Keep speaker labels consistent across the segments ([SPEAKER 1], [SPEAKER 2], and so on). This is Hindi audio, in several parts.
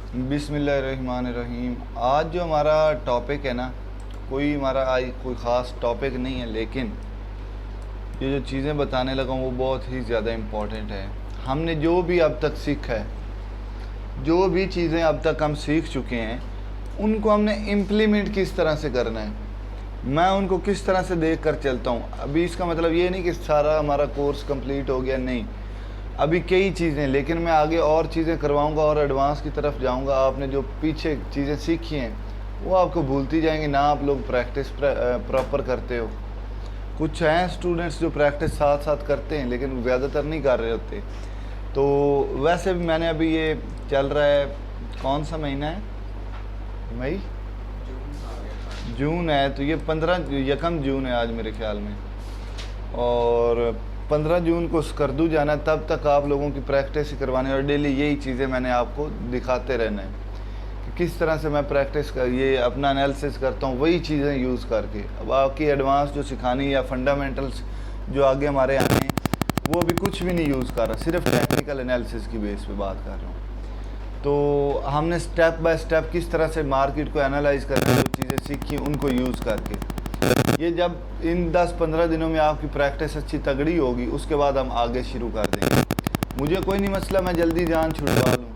[SPEAKER 1] बिस्मिल्लाहिर्रहमानिर्रहीम। आज जो हमारा टॉपिक है ना, कोई ख़ास टॉपिक नहीं है, लेकिन ये जो चीज़ें बताने लगा हूँ वो बहुत ही ज़्यादा इम्पॉर्टेंट है। हमने जो भी अब तक सीखा है, जो भी चीज़ें अब तक हम सीख चुके हैं, उनको हमने इम्प्लीमेंट किस तरह से करना है, मैं उनको किस तरह से देख कर चलता हूँ। अभी इसका मतलब ये नहीं कि सारा हमारा कोर्स कंप्लीट हो गया, नहीं, अभी कई चीज़ें, लेकिन मैं आगे और चीज़ें करवाऊंगा और एडवांस की तरफ जाऊंगा। आपने जो पीछे चीज़ें सीखी हैं वो आपको भूलती जाएंगी ना, आप लोग प्रैक्टिस प्रॉपर करते हो। कुछ हैं स्टूडेंट्स जो प्रैक्टिस साथ साथ करते हैं लेकिन ज़्यादातर नहीं कर रहे होते। तो वैसे भी मैंने अभी ये चल रहा है, कौन सा महीना है, मई, जून है, तो ये 15 जून है आज मेरे ख्याल में, और 15 जून को स्कर्दू जाना है। तब तक आप लोगों की प्रैक्टिस करवानी है और डेली यही चीज़ें मैंने आपको दिखाते रहना है कि किस तरह से मैं प्रैक्टिस कर ये अपना एनालिसिस करता हूँ, वही चीज़ें यूज़ करके। अब आपकी एडवांस जो सिखानी या फंडामेंटल्स जो आगे हमारे आने हैं, वो अभी कुछ भी नहीं यूज़ कर रहा, सिर्फ टेक्निकल एनालिसिस की बेस पे बात कर रहा हूँ। तो हमने स्टेप बाय स्टेप किस तरह से मार्केट को एनालाइज करके जो चीज़ें सीखी उनको यूज़ करके, ये जब इन 10-15 दिनों में आपकी प्रैक्टिस अच्छी तगड़ी होगी, उसके बाद हम आगे शुरू कर देंगे। मुझे कोई नहीं मसला मैं जल्दी जान छुड़वा लूँ,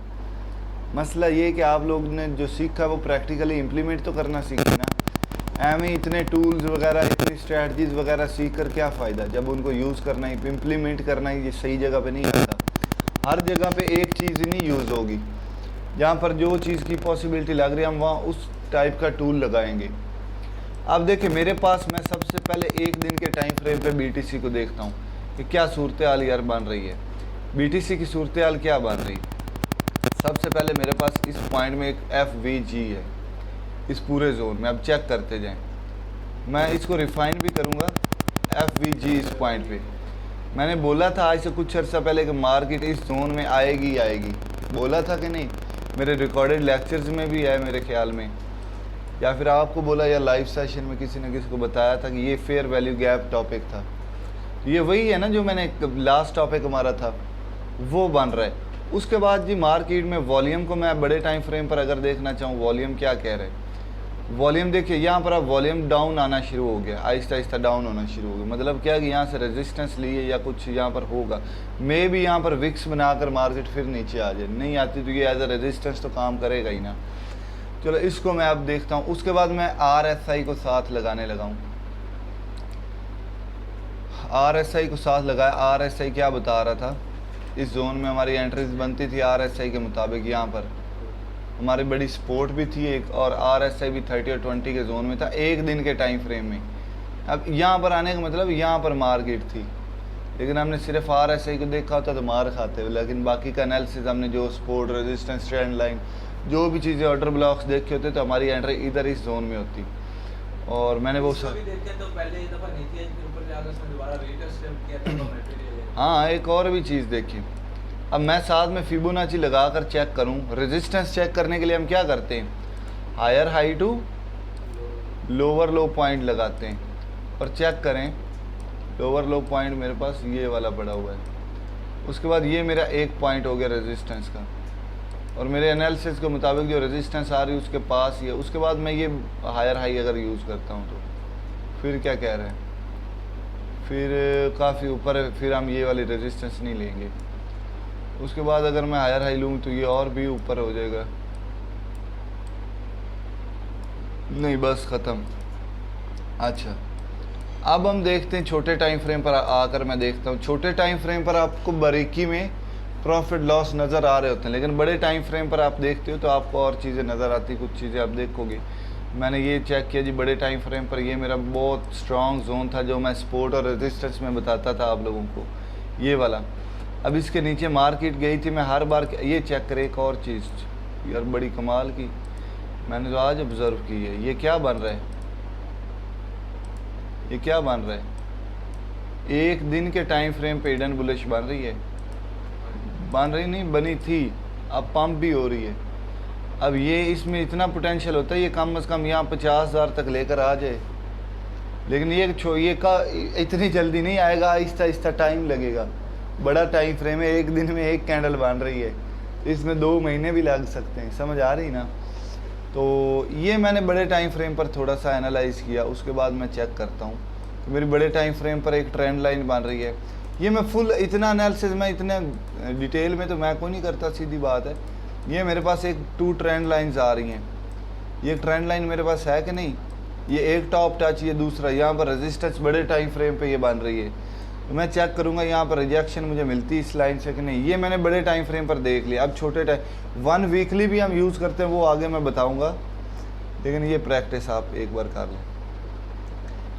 [SPEAKER 1] मसला ये कि आप लोग ने जो सीखा वो प्रैक्टिकली इम्प्लीमेंट तो करना सीखे ना। एम इतने टूल्स वगैरह, इतनी स्ट्रैटजीज़ वगैरह सीख कर क्या फ़ायदा जब उनको यूज़ करना ही, इम्प्लीमेंट करना ही ये सही जगह पे नहीं आता। हर जगह पे एक चीज़ ही नहीं यूज़ होगी, जहाँ पर जो चीज़ की पॉसिबिलिटी लग रही है हम वहाँ उस टाइप का टूल लगाएंगे। अब देखिए मेरे पास, मैं सबसे पहले एक दिन के टाइम फ्रेम पे बीटीसी को देखता हूँ कि क्या सूरत हाल यार बन रही है, बीटीसी की सूरत हाल क्या बन रही है। सबसे पहले मेरे पास इस पॉइंट में एक FVG है, इस पूरे जोन में। अब चेक करते जाएं, मैं इसको रिफाइन भी करूँगा। FVG इस पॉइंट पे मैंने बोला था आज से कुछ अर्सा पहले कि मार्केट इस जोन में आएगी आएगी, बोला था कि नहीं, मेरे रिकॉर्डेड लेक्चर्स में भी है मेरे ख्याल में, या फिर आपको बोला या लाइव सेशन में किसी न किसी को बताया था कि ये फेयर वैल्यू गैप टॉपिक था। ये वही है ना जो मैंने लास्ट टॉपिक हमारा था, वो बन रहा है। उसके बाद जी मार्केट में वॉल्यूम को मैं बड़े टाइम फ्रेम पर अगर देखना चाहूँ, वॉल्यूम क्या कह रहे हैं, वॉल्यूम देखिए यहाँ पर अब वॉल्यूम डाउन आना शुरू हो गया, आहिस्ता आहिस्ता डाउन होना शुरू हो गया। मतलब क्या कि यहाँ से रेजिस्टेंस लिए या कुछ यहाँ पर होगा, मे भी यहाँ पर विक्स बनाकर मार्केट फिर नीचे आ जाए, नहीं आती तो ये एज ए रेजिस्टेंस तो काम करेगा ही ना। चलो इसको मैं अब देखता हूँ। उसके बाद मैं RSI को साथ लगाने लगा हूँ, RSI को साथ लगाया। RSI क्या बता रहा था, इस जोन में हमारी एंट्रीज बनती थी RSI के मुताबिक, यहाँ पर हमारी बड़ी सपोर्ट भी थी एक, और RSI भी 30 और 20 के जोन में था एक दिन के टाइम फ्रेम में। अब यहाँ पर आने का मतलब यहाँ पर मार्केट थी, लेकिन हमने सिर्फ RSI को देखा होता तो मार खाते हुए, लेकिन बाकी का एनालिसिस हमने जो सपोर्ट, रेजिस्टेंस, ट्रेंड लाइन, जो भी चीज़ें, ऑर्डर ब्लॉक्स देखे होते तो हमारी एंट्री इधर इस जोन में होती। और मैंने वो सब हाँ, एक और भी चीज़ देखी। अब मैं साथ में फिबोनाची लगा कर चेक करूँ, रेजिस्टेंस चेक करने के लिए हम क्या करते हैं, higher high to lower low point लगाते हैं और चेक करें। लोअर लो पॉइंट मेरे पास ये वाला पड़ा हुआ है, उसके बाद ये मेरा एक पॉइंट हो गया रेजिस्टेंस का, और मेरे एनालिसिस के मुताबिक जो रेजिस्टेंस आ रही है उसके पास ही है। उसके बाद मैं ये हायर हाई अगर यूज़ करता हूँ तो फिर क्या कह रहे हैं, फिर काफ़ी ऊपर है, फिर हम ये वाली रेजिस्टेंस नहीं लेंगे। उसके बाद अगर मैं हायर हाई लूँ तो ये और भी ऊपर हो जाएगा, नहीं बस ख़त्म। अच्छा, अब हम देखते हैं छोटे टाइम फ्रेम पर आकर मैं देखता हूँ। छोटे टाइम फ्रेम पर आपको बारीकी में प्रॉफिट लॉस नज़र आ रहे होते हैं, लेकिन बड़े टाइम फ्रेम पर आप देखते हो तो आपको और चीज़ें नज़र आती, कुछ चीज़ें आप देखोगे। मैंने ये चेक किया जी, बड़े टाइम फ्रेम पर ये मेरा बहुत स्ट्रॉन्ग जोन था जो मैं सपोर्ट और रेजिस्टेंस में बताता था आप लोगों को, ये वाला। अब इसके नीचे मार्केट गई थी, मैं हर बार ये चेक करे। एक और चीज़ यार बड़ी कमाल की मैंने तो आज ऑब्ज़र्व की है, ये क्या बन रहा है, ये क्या बन रहा है, एक दिन के टाइम फ्रेम पे हिडन बुलिश बन रही है, बन रही नहीं, बनी थी, अब पंप भी हो रही है। अब ये इसमें इतना पोटेंशियल होता है, ये कम से कम यहाँ 50,000 तक लेकर आ जाए, लेकिन ये का इतनी जल्दी नहीं आएगा, आहिस्ता आहिस्ता टाइम लगेगा। बड़ा टाइम फ्रेम है, एक दिन में एक कैंडल बन रही है, इसमें 2 महीने भी लग सकते हैं, समझ आ रही ना। तो ये मैंने बड़े टाइम फ्रेम पर थोड़ा सा एनालाइज़ किया, उसके बाद मैं चेक करता हूँ तो मेरी बड़े टाइम फ्रेम पर एक ट्रेंड लाइन बन रही है। ये मैं फुल इतना एनालिसिस मैं इतने डिटेल में तो मैं कोई नहीं करता, सीधी बात है। ये मेरे पास एक 2 ट्रेंड लाइंस आ रही हैं, ये ट्रेंड लाइन मेरे पास है कि नहीं, ये एक टॉप टच, ये दूसरा, यहाँ पर रेजिस्टेंस बड़े टाइम फ्रेम पे ये बन रही है। तो मैं चेक करूँगा यहाँ पर रिजेक्शन मुझे मिलती है इस लाइन से कि नहीं। ये मैंने बड़े टाइम फ्रेम पर देख लिया। अब छोटे टाइम 1 वीकली भी हम यूज़ करते हैं, वो आगे मैं बताऊँगा, लेकिन ये प्रैक्टिस आप एक बार कर लें।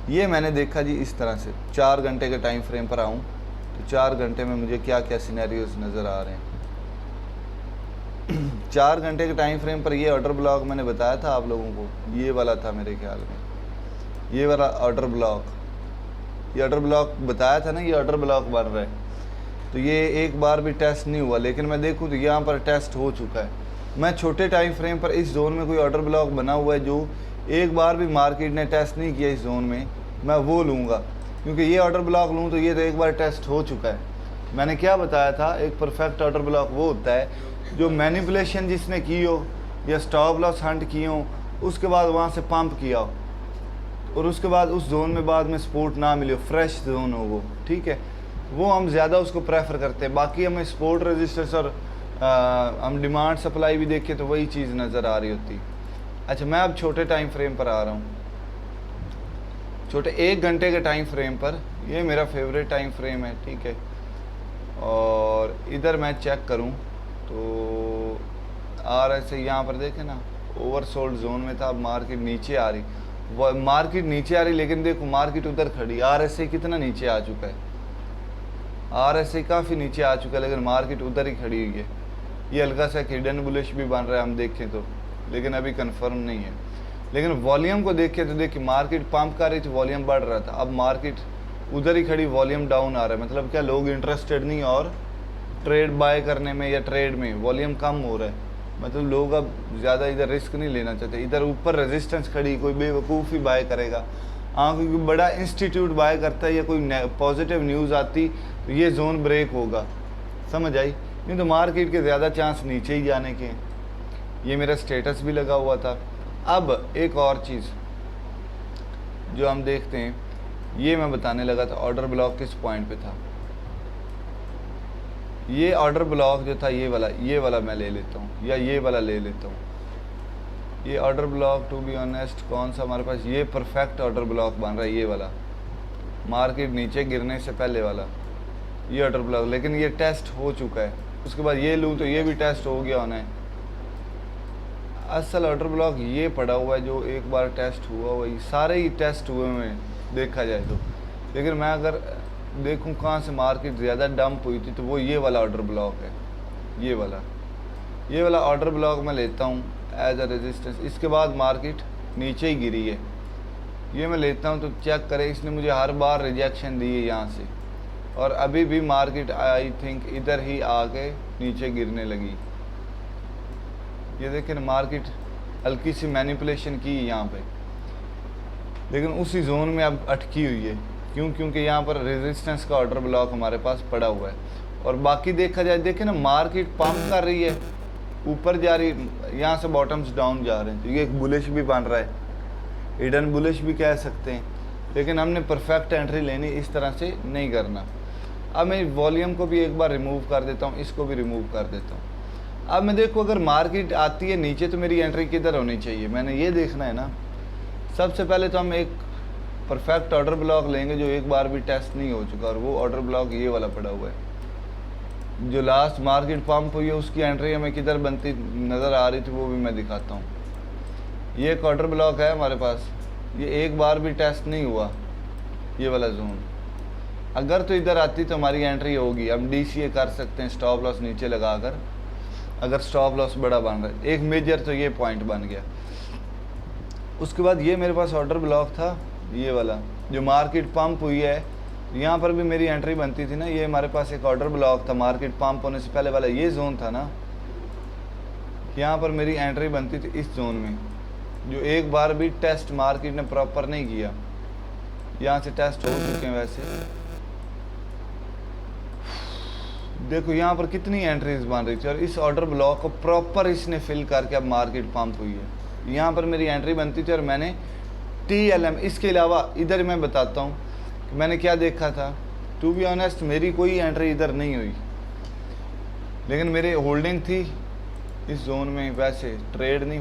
[SPEAKER 1] ये मैंने देखा जी इस तरह से 4 घंटे के टाइम फ्रेम पर आऊँ तो 4 घंटे में मुझे क्या क्या सिनेरियोज नज़र आ रहे हैं। 4 घंटे के टाइम फ्रेम पर ये ऑर्डर ब्लॉक मैंने बताया था आप लोगों को, ये वाला था मेरे ख्याल में, ये वाला ऑर्डर ब्लॉक, ये ऑर्डर ब्लॉक बताया था ना, ये ऑर्डर ब्लॉक बन रहा है। तो ये एक बार भी टेस्ट नहीं हुआ, लेकिन मैं देखूँ तो यहाँ पर टेस्ट हो चुका है। मैं छोटे टाइम फ्रेम पर इस जोन में कोई ऑर्डर ब्लॉक बना हुआ है जो एक बार भी मार्केट ने टेस्ट नहीं किया इस जोन में, मैं वो लूँगा, क्योंकि ये ऑर्डर ब्लॉक लूँ तो ये तो एक बार टेस्ट हो चुका है। मैंने क्या बताया था, एक परफेक्ट ऑर्डर ब्लॉक वो होता है जो मैनिपुलेशन जिसने की हो या स्टॉप लॉस हंट की हो, उसके बाद वहाँ से पंप किया हो और उसके बाद उस जोन में बाद में सपोर्ट ना मिले हो, फ्रेश जोन हो वो, ठीक है, वो हम ज़्यादा उसको प्रेफर करते हैं। बाकी हमें सपोर्ट रेजिस्टेंस और हम डिमांड सप्लाई भी देखें तो वही चीज़ नज़र आ रही होती। अच्छा, मैं अब छोटे टाइम फ्रेम पर आ रहा हूँ, छोटे 1 घंटे के टाइम फ्रेम पर। ये मेरा फेवरेट टाइम फ्रेम है, ठीक है। और इधर मैं चेक करूँ तो RSI यहाँ पर देखें ना, ओवरसोल्ड जोन में था, अब मार्केट नीचे आ रही, मार्केट नीचे आ रही, लेकिन देखो मार्केट उधर खड़ी, RSI कितना नीचे आ चुका है, RSI काफ़ी नीचे आ चुका है, लेकिन मार्केट उधर ही खड़ी हुई है। ये हल्का सा हिडन बुलिश भी बन रहा है हम देखें तो, लेकिन अभी कंफर्म नहीं है। लेकिन वॉल्यूम को देखें तो देखिए मार्केट पंप कर रही थी, वॉल्यूम बढ़ रहा था, अब मार्केट उधर ही खड़ी, वॉल्यूम डाउन आ रहा है। मतलब क्या, लोग इंटरेस्टेड नहीं और ट्रेड बाय करने में या ट्रेड में, वॉल्यूम कम हो रहा है, मतलब लोग अब ज़्यादा इधर रिस्क नहीं लेना चाहते। इधर ऊपर रेजिस्टेंस खड़ी, कोई बेवकूफ़ ही बाय करेगा, हाँ, क्योंकि बड़ा इंस्टीट्यूट बाय करता है या कोई पॉजिटिव न्यूज़ आती तो ये जोन ब्रेक होगा, समझ आई, नहीं तो मार्केट के ज़्यादा चांस नीचे ही जाने के। ये मेरा स्टेटस भी लगा हुआ था। अब एक और चीज़ जो हम देखते हैं, ये मैं बताने लगा था ऑर्डर ब्लॉक किस पॉइंट पे था। ये ऑर्डर ब्लॉक जो था ये वाला मैं ले लेता हूँ, या ये वाला ले लेता हूँ। ये order block to be honest कौन सा हमारे पास, ये परफेक्ट ऑर्डर ब्लॉक बन रहा है, ये वाला मार्केट नीचे गिरने से पहले वाला ये ऑर्डर ब्लॉक, लेकिन ये टेस्ट हो चुका है। उसके बाद ये लूँ तो ये भी टेस्ट हो गया होना है। असल ऑर्डर ब्लॉक ये पड़ा हुआ है जो एक बार टेस्ट हुआ हुआ, ये सारे ही टेस्ट हुए हुए देखा जाए तो। लेकिन मैं अगर देखूं कहाँ से मार्केट ज़्यादा डंप हुई थी तो वो ये वाला ऑर्डर ब्लॉक है, ये वाला ऑर्डर ब्लॉक मैं लेता हूँ एज अ रेजिस्टेंस। इसके बाद मार्केट नीचे ही गिरी है, ये मैं लेता हूँ तो चेक करें, इसने मुझे हर बार रिजेक्शन दी है यहाँ से, और अभी भी मार्केट आई थिंक इधर ही आके नीचे गिरने लगी। ये देखें मार्केट हल्की सी मैनिपुलेशन की यहाँ पे, लेकिन उसी जोन में अब अटकी हुई है। क्यों? क्योंकि यहाँ पर रेजिस्टेंस का ऑर्डर ब्लॉक हमारे पास पड़ा हुआ है। और बाकी देखा जाए, देखें ना मार्केट पंप कर रही है, ऊपर जा रही, यहाँ से बॉटम्स डाउन जा रहे हैं, तो ये एक बुलिश भी बन रहा है, हिडन बुलिश भी कह सकते हैं। लेकिन हमने परफेक्ट एंट्री लेनी, इस तरह से नहीं करना। अब मैं वॉल्यूम को भी एक बार रिमूव कर देता हूँ, इसको भी रिमूव कर देता हूँ। अब मैं देखो अगर मार्केट आती है नीचे तो मेरी एंट्री किधर होनी चाहिए, मैंने ये देखना है ना। सबसे पहले तो हम एक परफेक्ट ऑर्डर ब्लॉक लेंगे जो एक बार भी टेस्ट नहीं हो चुका, और वो ऑर्डर ब्लॉक ये वाला पड़ा हुआ है। जो लास्ट मार्केट पंप हुई है उसकी एंट्री हमें किधर बनती नज़र आ रही थी वो भी मैं दिखाता हूँ। ये एक ऑर्डर ब्लॉक है हमारे पास, ये एक बार भी टेस्ट नहीं हुआ, ये वाला जोन। अगर तो इधर आती तो हमारी एंट्री होगी, हम DCA कर सकते हैं स्टॉप लॉस नीचे लगाकर, अगर स्टॉप लॉस बड़ा बन रहा है। एक मेजर तो ये पॉइंट बन गया। उसके बाद ये मेरे पास ऑर्डर ब्लॉक था, ये वाला जो मार्केट पंप हुई है, यहाँ पर भी मेरी एंट्री बनती थी ना। ये हमारे पास एक ऑर्डर ब्लॉक था मार्केट पंप होने से पहले वाला, ये जोन था ना, यहाँ पर मेरी एंट्री बनती थी इस जोन में, जो एक बार भी टेस्ट मार्केट ने प्रॉपर नहीं किया। यहाँ से टेस्ट हो चुके हैं वैसे, देखो यहाँ पर कितनी एंट्रीज बन रही थी और इस ऑर्डर ब्लॉक को प्रॉपर इसने फिल करके अब मार्केट पंप हुई है। यहाँ पर मेरी एंट्री बनती थी और मैंने TLM, इसके अलावा इधर मैं बताता हूँ कि मैंने क्या देखा था। टू बी ऑनेस्ट मेरी कोई एंट्री इधर नहीं हुई, लेकिन मेरे होल्डिंग थी इस जोन में, वैसे ट्रेड नहीं,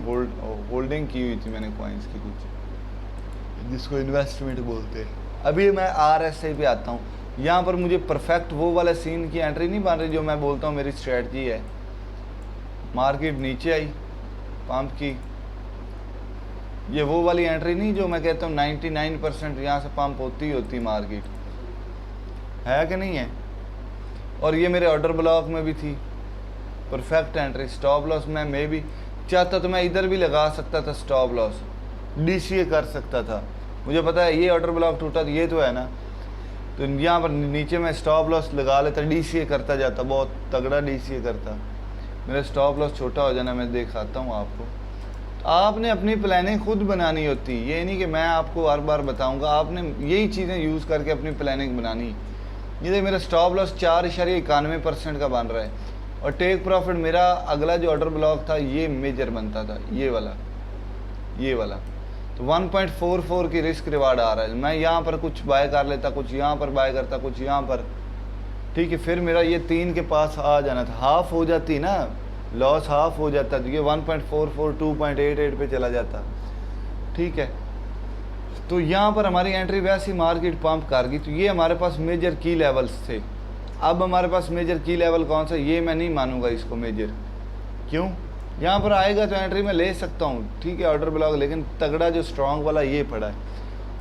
[SPEAKER 1] होल्डिंग की हुई थी मैंने कॉइन्स की कुछ, जिसको इन्वेस्टमेंट बोलते हैं। अभी मैं RSI पे आता हूँ। यहाँ पर मुझे परफेक्ट वो वाला सीन की एंट्री नहीं बन रही जो मैं बोलता हूँ मेरी स्ट्रेटजी है। मार्केट नीचे आई, पंप की, ये वो वाली एंट्री नहीं जो मैं कहता हूँ 99% यहाँ से पंप होती मार्केट, है कि नहीं है। और ये मेरे ऑर्डर ब्लॉक में भी थी परफेक्ट एंट्री। स्टॉप लॉस मैं भी चाहता तो मैं इधर भी लगा सकता था, स्टॉप लॉस DCA कर सकता था। मुझे पता है ये ऑर्डर ब्लॉक टूटा, ये तो है ना, तो यहाँ पर नीचे मैं स्टॉप लॉस लगा लेता, DCA करता जाता, बहुत तगड़ा DCA करता। मेरा स्टॉप लॉस छोटा हो जाना, मैं दिखाता हूँ आपको। तो आपने अपनी प्लानिंग खुद बनानी होती, ये नहीं कि मैं आपको हर बार बताऊँगा, आपने यही चीज़ें यूज़ करके अपनी प्लानिंग बनानी। ये देख मेरा स्टॉप लॉस 4.91% का बन रहा है और टेक प्रॉफिट मेरा अगला जो ऑर्डर ब्लॉक था ये मेजर बनता था, ये वाला। तो 1.44 की रिस्क रिवार्ड आ रहा है। मैं यहाँ पर कुछ बाय कर लेता, कुछ यहाँ पर बाय करता, कुछ यहाँ पर, ठीक है। फिर मेरा ये 3 के पास आ जाना था, हाफ हो जाती ना, लॉस हाफ हो जाता, तो ये 1.44 2.88 पे चला जाता, ठीक है। तो यहाँ पर हमारी एंट्री वैसी मार्केट पंप कर गई। तो ये हमारे पास मेजर की लेवल्स थे। अब हमारे पास मेजर की लेवल कौन सा, ये मैं नहीं मानूंगा इसको मेजर। क्यों? यहाँ पर आएगा तो एंट्री में ले सकता हूँ, ठीक है, ऑर्डर ब्लॉक, लेकिन तगड़ा जो स्ट्रॉन्ग वाला ये पड़ा है।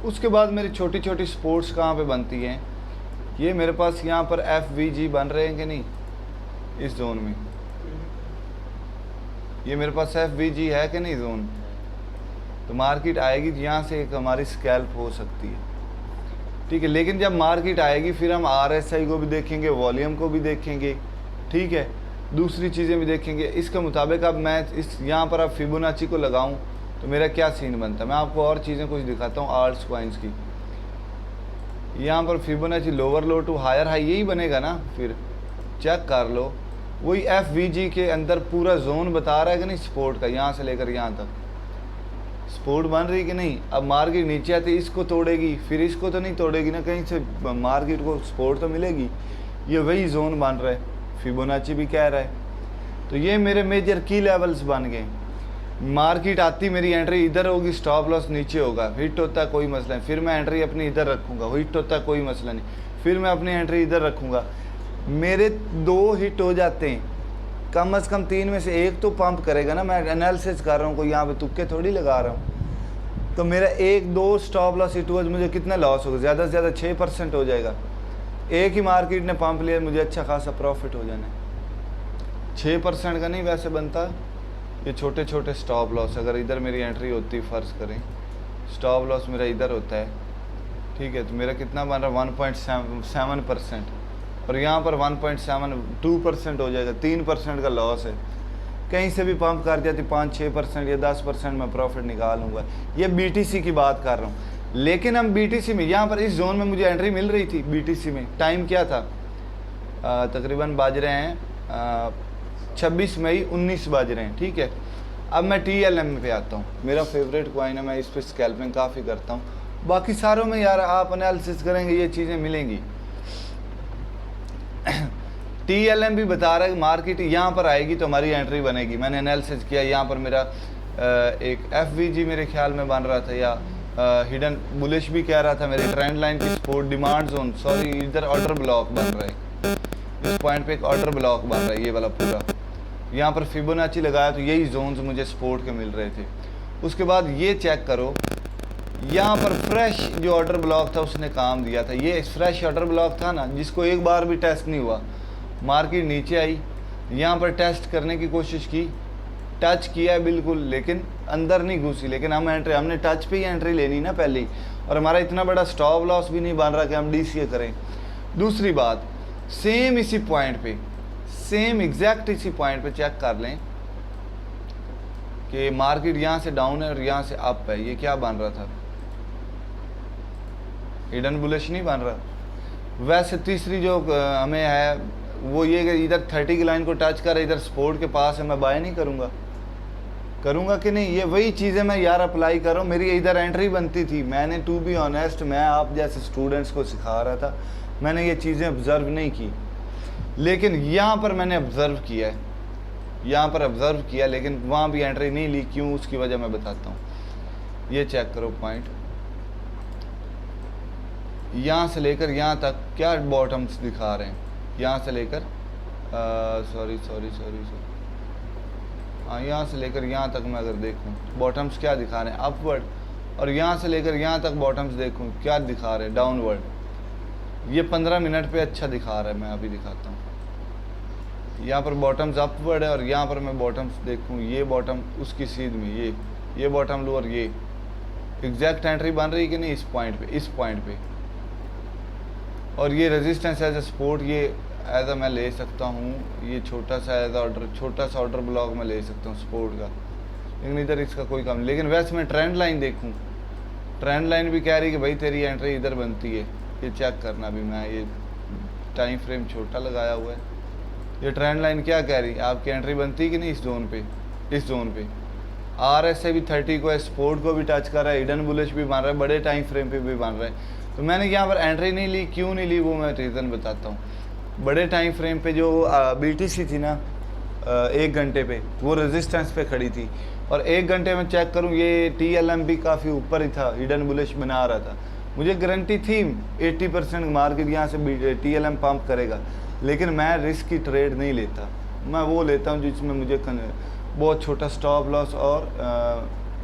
[SPEAKER 1] उसके बाद मेरी छोटी छोटी सपोर्ट्स कहाँ पे बनती हैं, ये मेरे पास यहाँ पर FVG बन रहे हैं कि नहीं इस जोन में, ये मेरे पास FVG है कि नहीं जोन। तो मार्केट आएगी यहाँ से एक हमारी स्कैल्प हो सकती है, ठीक है। लेकिन जब मार्केट आएगी फिर हम RSI को भी देखेंगे, वॉल्यूम को भी देखेंगे, ठीक है, दूसरी चीज़ें भी देखेंगे। इसके मुताबिक अब मैं इस यहाँ पर अब फिबोनाची को लगाऊं तो मेरा क्या सीन बनता है। मैं आपको और चीज़ें कुछ दिखाता हूँ आल्ट्स कॉइन्स की। यहाँ पर Fibonacci lower low to higher high यही बनेगा ना, फिर चेक कर लो। वही FVG के अंदर पूरा जोन बता रहा है कि नहीं सपोर्ट का, यहाँ से लेकर यहाँ तक सपोर्ट बन रही कि नहीं। अब मार्केट नीचे आती इसको तोड़ेगी, फिर इसको तो नहीं तोड़ेगी ना, कहीं से मार्केट को सपोर्ट तो मिलेगी। ये वही जोन बन रहा है, फिबोनाची भी कह रहा है। तो ये मेरे मेजर की लेवल्स बन गए। मार्केट आती मेरी एंट्री इधर होगी, स्टॉप लॉस नीचे होगा, हिट होता है कोई मसला नहीं, फिर मैं एंट्री अपनी इधर रखूँगा, हिट होता है कोई मसला नहीं, फिर मैं अपनी एंट्री इधर रखूँगा। मेरे 2 हिट हो जाते हैं, कम से कम 3 में से एक तो पंप करेगा ना। मैं एनालिसिस कर रहा हूँ, कोई यहाँ पे तुक्के थोड़ी लगा रहा हूँ। तो मेरा 1-2 स्टॉप लॉस हिट हुआ, मुझे कितना लॉस होगा, ज़्यादा से ज़्यादा 6% हो जाएगा। एक ही मार्केट ने पंप लिया, मुझे अच्छा खासा प्रॉफिट हो जाना है। 6% का नहीं वैसे बनता, ये छोटे छोटे स्टॉप लॉस। अगर इधर मेरी एंट्री होती, फ़र्ज़ करें स्टॉप लॉस मेरा इधर होता है, ठीक है, तो मेरा कितना बन रहा है 1.7%, और यहाँ पर 1.72% हो जाएगा। 3% का लॉस है। कहीं से भी पंप कर जाती 5-6% या 10% में प्रॉफिट निकालूंगा। ये BTC की बात कर रहा हूँ। लेकिन हम BTC में यहाँ पर इस जोन में मुझे एंट्री मिल रही थी। BTC में टाइम क्या था, तकरीबन बाज रहे हैं 26 मई 19 बाज रहे हैं, ठीक है। अब मैं TLM पे आता हूँ, मेरा फेवरेट कॉइन है, मैं इस पर स्कैल्पिंग काफ़ी करता हूँ। बाकी सारों में यार आप एनालिसिस करेंगे ये चीज़ें मिलेंगी। TLM भी बता रहा है कि मार्केट यहाँ पर आएगी तो हमारी एंट्री बनेगी। मैंने एनालिसिस किया, यहाँ पर मेरा एक FVG मेरे ख्याल में बन रहा था, या हिडन बुलिश भी कह रहा था। मेरे ट्रेंड लाइन की सपोर्ट, डिमांड जोन, सॉरी इधर ऑर्डर ब्लॉक बन रहा है, इस पॉइंट पे एक ऑर्डर ब्लॉक बन रहा है, ये वाला पूरा। यहाँ पर फिबोनाची लगाया तो यही जोन्स मुझे सपोर्ट के मिल रहे थे। उसके बाद ये चेक करो, यहाँ पर फ्रेश जो ऑर्डर ब्लॉक था उसने काम दिया था। ये फ्रेश ऑर्डर ब्लॉक था ना, जिसको एक बार भी टेस्ट नहीं हुआ। मार्केट नीचे आई, यहाँ पर टेस्ट करने की कोशिश की, टच किया है बिल्कुल, लेकिन अंदर नहीं घुसी। लेकिन हमने टच पे ही एंट्री लेनी ना पहले ही, और हमारा इतना बड़ा स्टॉप लॉस भी नहीं बन रहा कि हम DCA करें। दूसरी बात, सेम इसी पॉइंट पे, सेम एग्जैक्ट इसी पॉइंट पे चेक कर लें कि मार्केट यहाँ से डाउन है और यहाँ से अप है। ये क्या बन रहा था, हिडन बुलिश नहीं बन रहा। वैसे तीसरी जो हमें है वो ये कि इधर 30 की लाइन को टच कर, इधर सपोर्ट के पास है, मैं बाय नहीं करूँगा कि नहीं? ये वही चीज़ें मैं यार अप्लाई कर रहा हूँ। मेरी इधर एंट्री बनती थी, मैंने टू बी ऑनेस्ट मैं आप जैसे स्टूडेंट्स को सिखा रहा था, मैंने ये चीज़ें ऑब्ज़र्व नहीं की, लेकिन यहाँ पर मैंने ऑब्ज़र्व किया है, यहाँ पर ऑब्ज़र्व किया, लेकिन वहाँ भी एंट्री नहीं ली। क्यों? उसकी वजह मैं बताता हूँ। ये चेक करो पॉइंट, यहाँ से लेकर यहाँ तक क्या बॉटम्स दिखा रहे हैं, यहाँ से लेकर सॉरी हाँ, यहाँ से लेकर यहाँ तक मैं अगर देखूँ बॉटम्स क्या दिखा रहे हैं, अपवर्ड, और यहाँ से लेकर यहाँ तक बॉटम्स देखूँ क्या दिखा रहे हैं, डाउनवर्ड। ये 15 मिनट पे अच्छा दिखा रहा है, मैं अभी दिखाता हूँ। यहाँ पर बॉटम्स अपवर्ड है और यहाँ पर मैं बॉटम्स देखूँ, ये बॉटम उसकी सीध में, ये बॉटम लो, और ये एग्जैक्ट एंट्री बन रही है कि नहीं इस पॉइंट पे। और ये रेजिस्टेंस एज ए सपोर्ट, ये एज मैं ले सकता हूँ, ये छोटा सा ऑर्डर ब्लॉक में ले सकता हूँ सपोर्ट का, लेकिन इधर इसका कोई काम। लेकिन वैसे मैं ट्रेंड लाइन देखूँ, ट्रेंड लाइन भी कह रही है कि भाई तेरी एंट्री इधर बनती है। ये चेक करना भी, मैं ये टाइम फ्रेम छोटा लगाया हुआ है। ये ट्रेंड लाइन क्या कह रही है, आपकी एंट्री बनती है कि नहीं इस जोन पे। RSI भी 30 को सपोर्ट को भी टच कर रहा है, हिडन बुलिश भी बन रहा है, बड़े टाइम फ्रेम पे भी बन रहा है। तो मैंने यहाँ पर एंट्री नहीं ली, क्यों नहीं ली वो मैं रीज़न बताता हूँ। बड़े टाइम फ्रेम पे जो BTC थी ना 1 घंटे पे, वो रेजिस्टेंस पे खड़ी थी, और 1 घंटे में चेक करूँ ये TLM भी काफ़ी ऊपर ही था, हिडन बुलिश बना रहा था। मुझे गारंटी थी 80% मार्केट यहाँ से TLM पंप करेगा, लेकिन मैं रिस्क की ट्रेड नहीं लेता। मैं वो लेता हूँ जिसमें मुझे बहुत छोटा स्टॉप लॉस और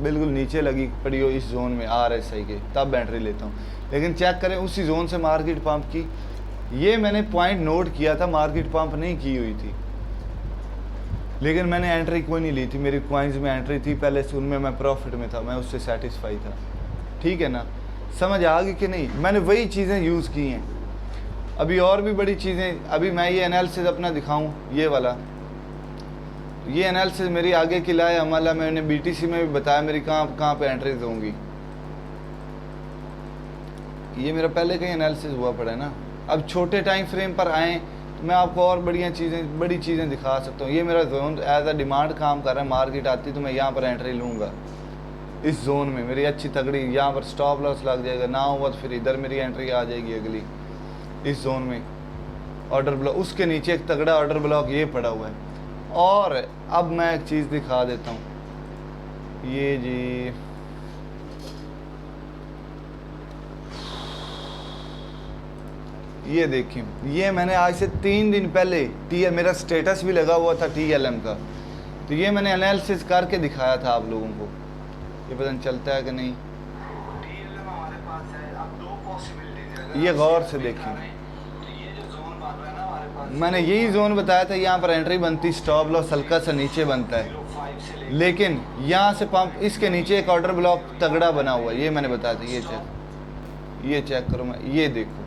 [SPEAKER 1] बिल्कुल नीचे लगी पड़ी हो इस जोन में RSI के, तब एंट्री लेता हूँ। लेकिन चेक करें उसी जोन से मार्केट पंप की, ये मैंने पॉइंट नोट किया था, मार्केट पंप नहीं की हुई थी, लेकिन मैंने एंट्री कोई नहीं ली थी। मेरी कॉइन्स में एंट्री थी पहले से, उनमें मैं प्रॉफिट में था, मैं उससे सेटिस्फाई था। ठीक है ना, समझ आ गई कि नहीं? मैंने वही चीज़ें यूज़ की हैं। अभी और भी बड़ी चीज़ें, अभी मैं ये एनालिसिस अपना दिखाऊँ, ये वाला, ये एनालिसिस मेरी आगे की लाए अमल है। मैंने BTC में भी बताया मेरी कहाँ पे एंट्रीज होंगी। ये मेरा पहले कहीं एनालिसिस हुआ पड़ा है ना। अब छोटे टाइम फ्रेम पर आएँ तो मैं आपको और बड़ी चीज़ें दिखा सकता हूँ। ये मेरा जोन एज अ डिमांड काम कर रहा है, मार्केट आती तो मैं यहाँ पर एंट्री लूँगा। इस जोन में मेरी अच्छी तगड़ी, यहाँ पर स्टॉप लॉस लग जाएगा, ना हुआ तो फिर इधर मेरी एंट्री आ जाएगी अगली। इस जोन में ऑर्डर ब्लॉक, उसके नीचे एक तगड़ा ऑर्डर ब्लॉक ये पड़ा हुआ है। और अब मैं एक चीज़ दिखा देता हूँ, ये जी ये देखिए, ये मैंने आज से 3 दिन पहले मेरा स्टेटस भी लगा हुआ था TLM का, तो ये मैंने एनालिसिस करके दिखाया था आप लोगों को। ये पता नहीं चलता है कि नहीं,
[SPEAKER 2] TLM हमारे पास है। अब 2 पॉसिबिलिटीज है,
[SPEAKER 1] ये गौर से देखिए।
[SPEAKER 2] ये जो जोन बन रहा है ना हमारे पास,
[SPEAKER 1] मैंने यही जोन बताया था, यहाँ पर एंट्री बनती, स्टॉप लॉस हल्का सा नीचे बनता है,
[SPEAKER 2] 05 से लेकर
[SPEAKER 1] लेकिन यहाँ से पंप, इसके नीचे एक ऑर्डर ब्लॉक तगड़ा बना हुआ है, ये मैंने बताया था। ये चेक करो, मैं ये देखो,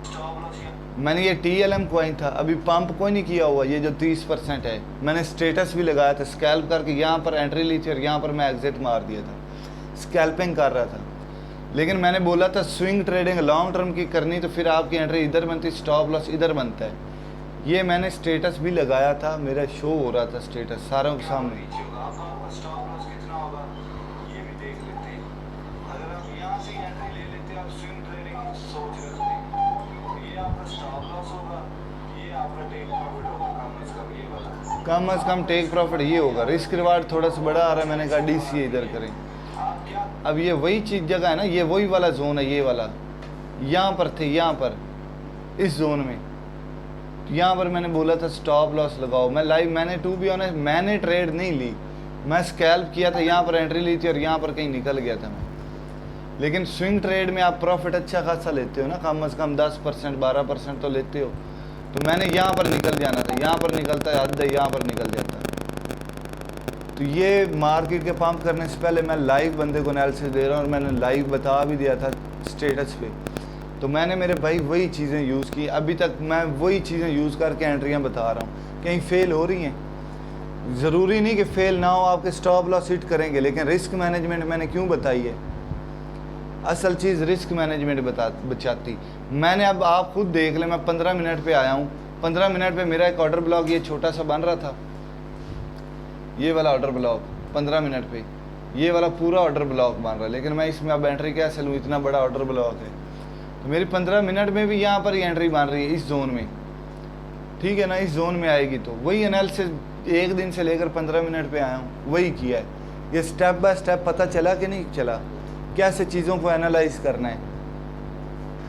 [SPEAKER 2] स्टॉप लॉस या
[SPEAKER 1] मैंने ये TLM कॉइन था, अभी पंप कोई नहीं किया हुआ, ये जो 30% है, मैंने स्टेटस भी लगाया था स्कैल्प करके, यहाँ पर एंट्री ली थी और यहाँ पर मैं एग्जिट मार दिया था, स्कैल्पिंग कर रहा था। लेकिन मैंने बोला था स्विंग ट्रेडिंग लॉन्ग टर्म की करनी, तो फिर आपकी एंट्री इधर बनती, स्टॉप लॉस इधर बनता है। ये मैंने स्टेटस भी लगाया था, मेरा शो हो रहा था स्टेटस सारों के सामने।
[SPEAKER 2] नीचे होगा। अब आपका स्टॉप लॉस कितना होगा ये भी देख लेते हैं। अगर आप यहाँ से एंट्री ले लेते, आप स्विंग ट्रेडिंग सोच रहे थे, ये आपका स्टॉप लॉस होगा, ये आपका टेक प्रॉफिट होगा, कम से कम टेक प्रॉफिट ये होगा।
[SPEAKER 1] रिस्क रिवार्ड थोड़ा सा बड़ा आ रहा है, मैंने कहा DCA इधर करें।
[SPEAKER 2] आप क्या
[SPEAKER 1] अब ये वही चीज़ जगह है ना, ये वही वाला जोन है, ये वाला यहाँ पर थे, यहाँ पर इस जोन में, यहाँ पर मैंने बोला था स्टॉप लॉस लगाओ। मैंने टू बी ऑनेस्ट मैंने ट्रेड नहीं ली, मैं स्कैल्प किया था, यहाँ पर एंट्री ली थी और यहाँ पर कहीं निकल गया था मैं। लेकिन स्विंग ट्रेड में आप प्रॉफिट अच्छा खासा लेते हो ना, कम से कम 10% 12% तो लेते हो। तो मैंने यहाँ पर निकल जाना था, यहाँ पर निकलता है हद, यहाँ पर निकल जाता है। तो ये मार्केट के पंप करने से पहले मैं लाइव बंदे को एनालिसिस दे रहा हूँ, और मैंने लाइव बता भी दिया था स्टेटस पे। तो मैंने मेरे भाई वही चीज़ें यूज़ की, अभी तक मैं वही चीज़ें यूज़ करके एंट्रियाँ बता रहा हूँ। कहीं फेल हो रही हैं, ज़रूरी नहीं कि फेल ना हो, आपके स्टॉप लॉस हिट करेंगे, लेकिन रिस्क मैनेजमेंट मैंने क्यों बताई है, असल चीज़ रिस्क मैनेजमेंट बचाती। मैंने अब आप खुद देख लें, मैं 15 मिनट पे आया हूँ, 15 मिनट पे मेरा एक ऑर्डर ब्लॉक ये छोटा सा बन रहा था, ये वाला ऑर्डर ब्लॉक 15 मिनट पे, ये वाला पूरा ऑर्डर ब्लॉक बन रहा है, लेकिन मैं इसमें अब एंट्री कैसे लूँ, इतना बड़ा ऑर्डर ब्लॉक है। तो मेरी 15 मिनट में भी यहाँ पर ही एंट्री बन रही है इस जोन में, ठीक है ना, इस जोन में आएगी। तो वही एनालिसिस एक दिन से लेकर 15 मिनट पे आया हूँ, वही किया है। ये स्टेप बाय स्टेप पता चला कि नहीं चला, कैसे चीज़ों को एनालाइज करना है।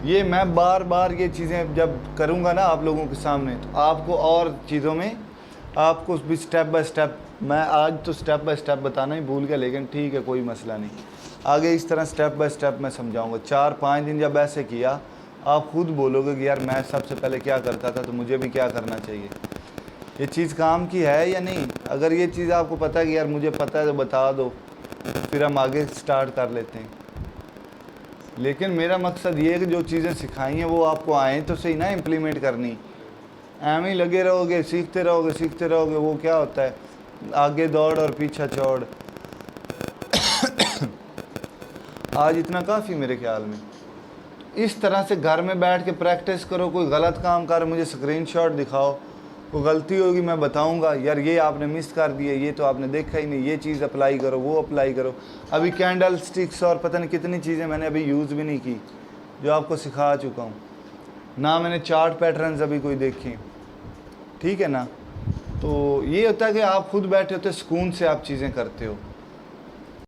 [SPEAKER 1] ये मैं बार बार ये चीज़ें जब करूँगा ना आप लोगों के सामने, तो आपको और चीज़ों में आपको भी स्टेप बाय स्टेप, मैं आज तो स्टेप बाय स्टेप बताना ही भूल गया, लेकिन ठीक है कोई मसला नहीं, आगे इस तरह स्टेप बाय स्टेप मैं समझाऊंगा। 4-5 दिन जब ऐसे किया, आप खुद बोलोगे कि यार मैं सबसे पहले क्या करता था, तो मुझे भी क्या करना चाहिए। ये चीज़ काम की है या नहीं। अगर ये चीज़ आपको पता है कि यार मुझे पता है तो बता दो, फिर हम आगे स्टार्ट कर लेते हैं। लेकिन मेरा मकसद ये है कि जो चीज़ें सिखाई हैं वो आपको आएँ तो सही ना इम्प्लीमेंट करनी। एम ही लगे रहोगे, सीखते रहोगे, वो क्या होता है, आगे दौड़ और पीछा छोड़। आज इतना काफ़ी मेरे ख्याल में। इस तरह से घर में बैठ के प्रैक्टिस करो। कोई गलत काम कर मुझे स्क्रीनशॉट दिखाओ, कोई गलती होगी मैं बताऊंगा, यार ये आपने मिस कर दिया, ये तो आपने देखा ही नहीं, ये चीज़ अप्लाई करो, वो अप्लाई करो। अभी कैंडल स्टिक्स और पता नहीं कितनी चीज़ें मैंने अभी यूज़ भी नहीं की, जो आपको सिखा चुका हूँ ना। मैंने चार्ट पैटर्न्स अभी कोई देखे, ठीक है ना। तो ये होता है कि आप खुद बैठे होते सुकून से आप चीज़ें करते हो।